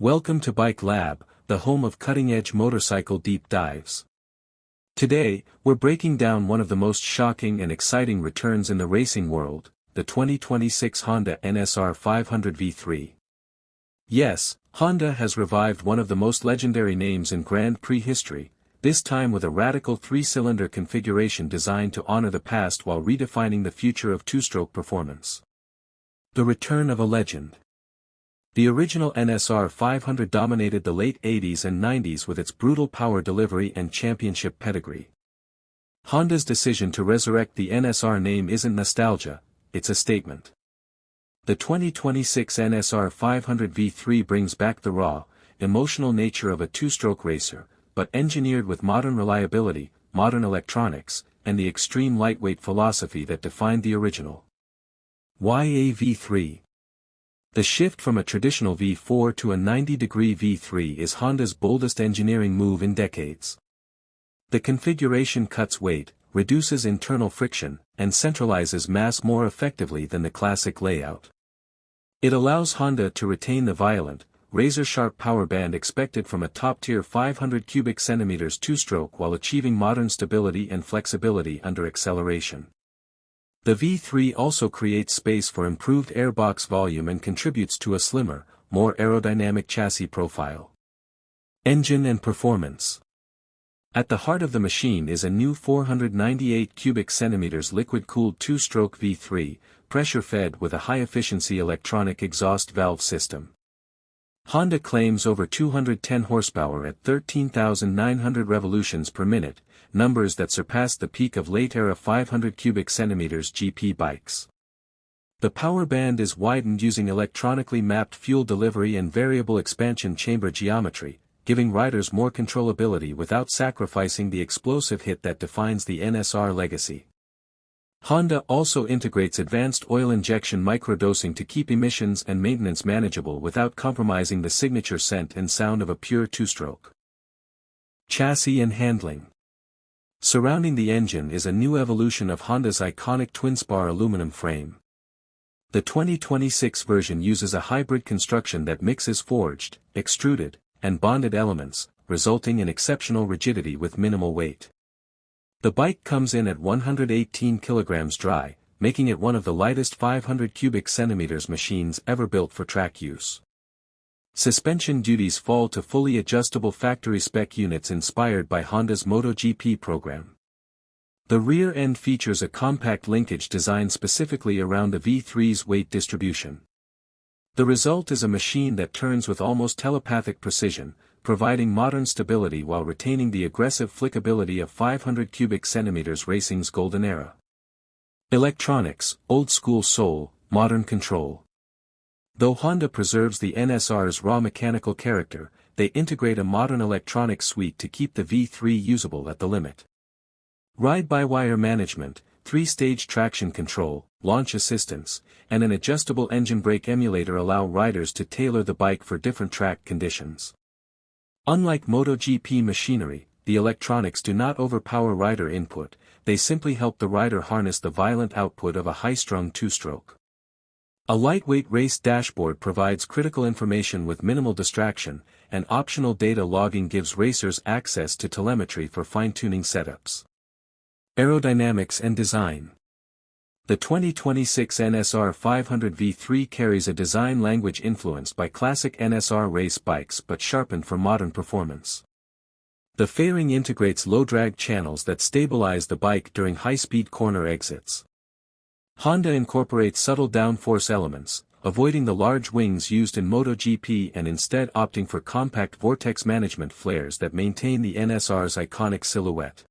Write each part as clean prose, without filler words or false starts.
Welcome to Bike Lab, the home of cutting-edge motorcycle deep dives. Today, we're breaking down one of the most shocking and exciting returns in the racing world, the 2026 Honda NSR500 V3. Yes, Honda has revived one of the most legendary names in Grand Prix history, this time with a radical three-cylinder configuration designed to honor the past while redefining the future of two-stroke performance. The return of a legend. The original NSR500 dominated the late 80s and 90s with its brutal power delivery and championship pedigree. Honda's decision to resurrect the NSR name isn't nostalgia, it's a statement. The 2026 NSR500 V3 brings back the raw, emotional nature of a two-stroke racer, but engineered with modern reliability, modern electronics, and the extreme lightweight philosophy that defined the original. Why a V3? The shift from a traditional V4 to a 90-degree V3 is Honda's boldest engineering move in decades. The configuration cuts weight, reduces internal friction, and centralizes mass more effectively than the classic layout. It allows Honda to retain the violent, razor-sharp power band expected from a top-tier 500 cubic centimeters two-stroke while achieving modern stability and flexibility under acceleration. The V3 also creates space for improved airbox volume and contributes to a slimmer, more aerodynamic chassis profile. Engine and performance. At the heart of the machine is a new 498 cubic centimeters liquid-cooled two-stroke V3, pressure-fed with a high-efficiency electronic exhaust valve system. Honda claims over 210 horsepower at 13,900 revolutions per minute, numbers that surpassed the peak of late-era 500 cubic centimeters GP bikes. The power band is widened using electronically mapped fuel delivery and variable expansion chamber geometry, giving riders more controllability without sacrificing the explosive hit that defines the NSR legacy. Honda also integrates advanced oil injection microdosing to keep emissions and maintenance manageable without compromising the signature scent and sound of a pure two-stroke. Chassis and handling. Surrounding the engine is a new evolution of Honda's iconic twin-spar aluminum frame. The 2026 version uses a hybrid construction that mixes forged, extruded, and bonded elements, resulting in exceptional rigidity with minimal weight. The bike comes in at 118 kilograms dry, making it one of the lightest 500 cubic centimeters machines ever built for track use. Suspension duties fall to fully adjustable factory spec units inspired by Honda's MotoGP program. The rear end features a compact linkage designed specifically around the V3's weight distribution. The result is a machine that turns with almost telepathic precision, providing modern stability while retaining the aggressive flickability of 500 cubic centimeters racing's golden era. Electronics, old-school soul, modern control. Though Honda preserves the NSR's raw mechanical character, they integrate a modern electronic suite to keep the V3 usable at the limit. Ride-by-wire management, 3-stage traction control, launch assistance, and an adjustable engine brake emulator allow riders to tailor the bike for different track conditions. Unlike MotoGP machinery, the electronics do not overpower rider input, they simply help the rider harness the violent output of a high-strung two-stroke. A lightweight race dashboard provides critical information with minimal distraction, and optional data logging gives racers access to telemetry for fine-tuning setups. Aerodynamics and design. The 2026 NSR500 V3 carries a design language influenced by classic NSR race bikes but sharpened for modern performance. The fairing integrates low-drag channels that stabilize the bike during high-speed corner exits. Honda incorporates subtle downforce elements, avoiding the large wings used in MotoGP and instead opting for compact vortex management flares that maintain the NSR's iconic silhouette.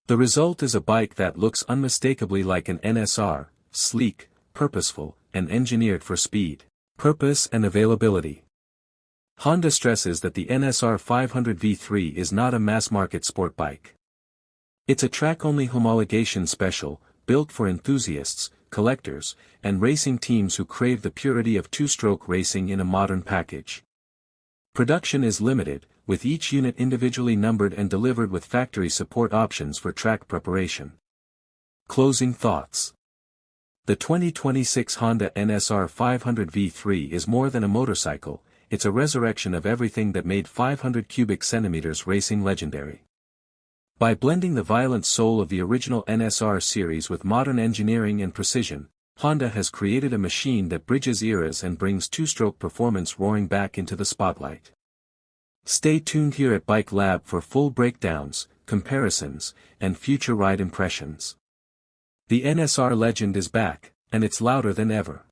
The result is a bike that looks unmistakably like an NSR, sleek, purposeful, and engineered for speed, purpose and availability. Honda stresses that the NSR500 V3 is not a mass-market sport bike. It's a track-only homologation special, built for enthusiasts, collectors, and racing teams who crave the purity of two-stroke racing in a modern package. Production is limited, with each unit individually numbered and delivered with factory support options for track preparation. Closing thoughts. The 2026 Honda NSR500 V3 is more than a motorcycle, it's a resurrection of everything that made 500 cubic centimeters racing legendary. By blending the violent soul of the original NSR series with modern engineering and precision, Honda has created a machine that bridges eras and brings two-stroke performance roaring back into the spotlight. Stay tuned here at Bike Lab for full breakdowns, comparisons, and future ride impressions. The NSR legend is back, and it's louder than ever.